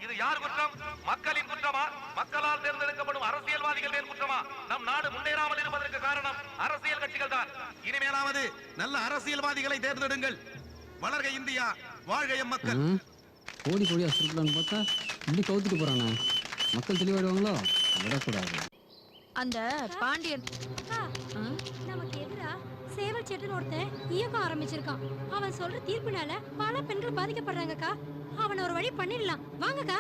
இது யார் குற்றம்? மக்களின் குற்றமா? மக்களால் தேர்ந்தெடுக்கப்படும் அரசியல்வாதிகள் குற்றமா? நம் நாடு முன்னேறாமல் இருப்பதற்கு காரணம் அரசியல் கட்சிகள் தான். இனிமேலாவது நல்ல அரசியல்வாதிகளை தேர்ந்தெடுங்கள். வளர்க இந்தியா, வாழ்க எம் மக்கள். கோடி கோடியா சுருக்கலான்னு பார்த்தா இப்படி கவுத்துட்டு போறானா? மக்கள் தெளிவாயிடுவாங்களோ? விடக்கூடாது. அந்த பாண்டியன் நமக்கு எதிரா சேவல் செட்டுன்னு ஒருத்தன் இயக்கம் ஆரம்பிச்சிருக்கான். அவன் சொல்ற தீர்ப்புனால பல பெண்கள் பாதிக்கப்படுறாங்கக்கா. அவனை ஒரு வழி பண்ணிடலாம் வாங்கக்கா.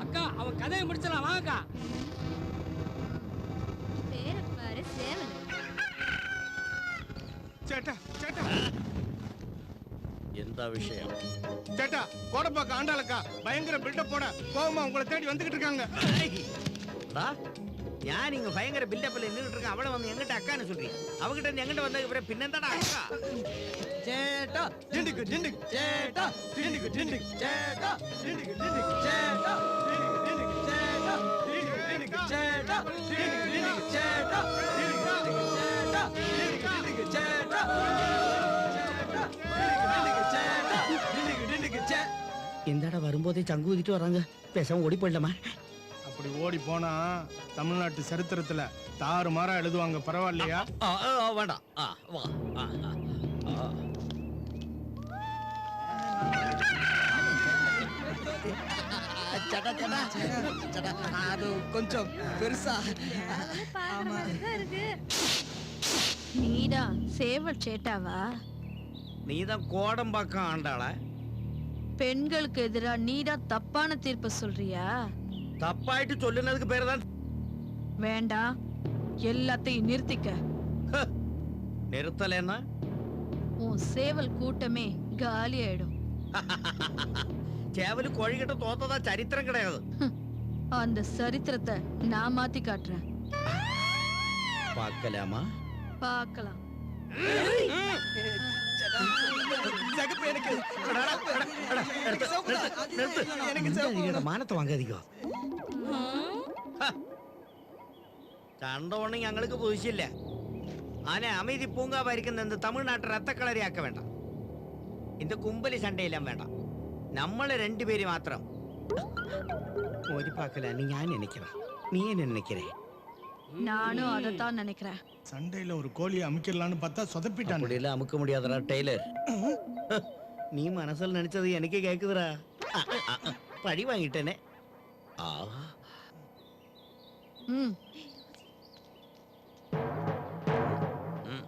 அக்கா அவன் கதையை முடிச்சலாம் வாங்கக்கா. பேர பாரு சேவல். சேட்டா சேட்டா எந்த விஷயம்? சேட்டா கோடப்பாக்க ஆண்டாளக்கா பயங்கர பில்டப் போட கோவமா உங்களை தேடி வந்துகிட்டு இருக்காங்க. ഞാൻ ഇങ്ങ ഭയങ്കര ബിൽഡപ്പിൽ നിന്നിട്ട് இருக்க അവളെ വന്ന് എങ്ങോട്ട് അക്കാന്ന് சொல்றீங்க? അവകിட்ட എങ്ങോട്ട് വന്ന പിന്നെന്താടാ അക്ക? ചേട്ടാ ഡിണ്ടിക്ക് ഡിണ്ടിക്ക് ചേട്ടാ ഡിണ്ടിക്ക് ഡിണ്ടിക്ക് ചേട്ടാ ഡിണ്ടിക്ക് ഡിണ്ടിക്ക് ചേട്ടാ ഡിണ്ടിക്ക് ചേട്ടാ ഡിണ്ടിക്ക് ചേട്ടാ ഡിണ്ടിക്ക് ചേട്ടാ ഡിണ്ടിക്ക് ചേട്ടാ ഡിണ്ടിക്ക് ചേട്ടാ. എന്താടാ വരുമ്പോതേ ചങ്കു ഊതിട്ട് വരാங்க பேசாம ஓடி போயிடலாமா? அப்படி ஓடி போனா தமிழ்நாட்டு சரித்திரத்துல தாறுமாறா எழுதுவாங்க. பரவாயில்லையா? வேண்டாம். வா. அது கொஞ்சம் பெருசா இருக்கு. நீடா சேவல் சேட்டாவா? நீதான் கோடம்பாக்கம் ஆண்டாளா? பெண்களுக்கு எதிரா நீடா தப்பான தீர்ப்பு சொல்றியா? தப்பாயிட்டு சொல்லுனதுக்கு பேரு தான். வேண்டாம், எல்லாத்தையும் நிறுத்திக்க. நிறுத்தலன்னா உன் சேவல் கூட்டமே காலி ஆயிடும். சேவலு கோழிகிட்ட தோத்ததா சரித்திரம் கிடையாது. அந்த சரித்திரத்தை நான் மாத்தி காட்டுறேன். பார்க்கலாமா? பார்க்கலாம். മാനത്തെ വാങ്ങാതിക്കോ. കണ്ടോണ്ട് ഞങ്ങൾക്ക് പൂശില്ല. ആനെ அமைதி பூங்காவாയിരിക്കുന്ന இந்த தமிழ்நாட்டு ரத்தக்களரியாக்க வேண்டாம். இந்த கும்பலி சண்டையெல்லாம் வேண்டாம். നമ്മളെ രണ്ടുപേര് മാത്രം ഒരു പാക്കല. நீ ഞാൻ நினைக்கிறேன், நீ என்ன நினைக்கிறே? நானும் அதைத்தான் நினைக்கிறேன். சண்டையில ஒரு கோழியை அமுக்கிடலான்னு பார்த்தா சொதப்பிட்டான். அப்படியில அமுக்க முடியாதடா டெய்லர். நீ மனசுல நினைச்சது எனக்கு கேக்குதுடா. பழி வாங்கிட்டேனே.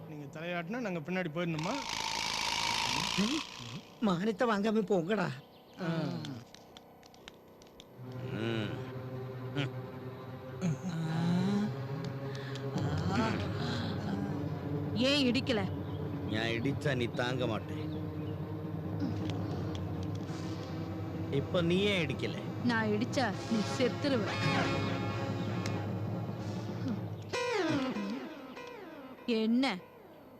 நீங்க தலையாட்டினா நாங்க பின்னாடி போயிடணுமா? மானத்தை வாங்காம போங்கடா. ஏன் இடிக்கல? நான் இடிச்சா நீ தாங்க மாட்டேன். இப்ப நீ ஏன் இடிக்கல? நான் இடிச்சா நீ செத்துருவ. என்ன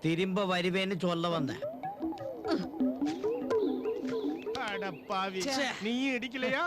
திரும்ப வருவேன்னு சொல்ல வந்த. அட பாவி, நீ இடிக்கலையா?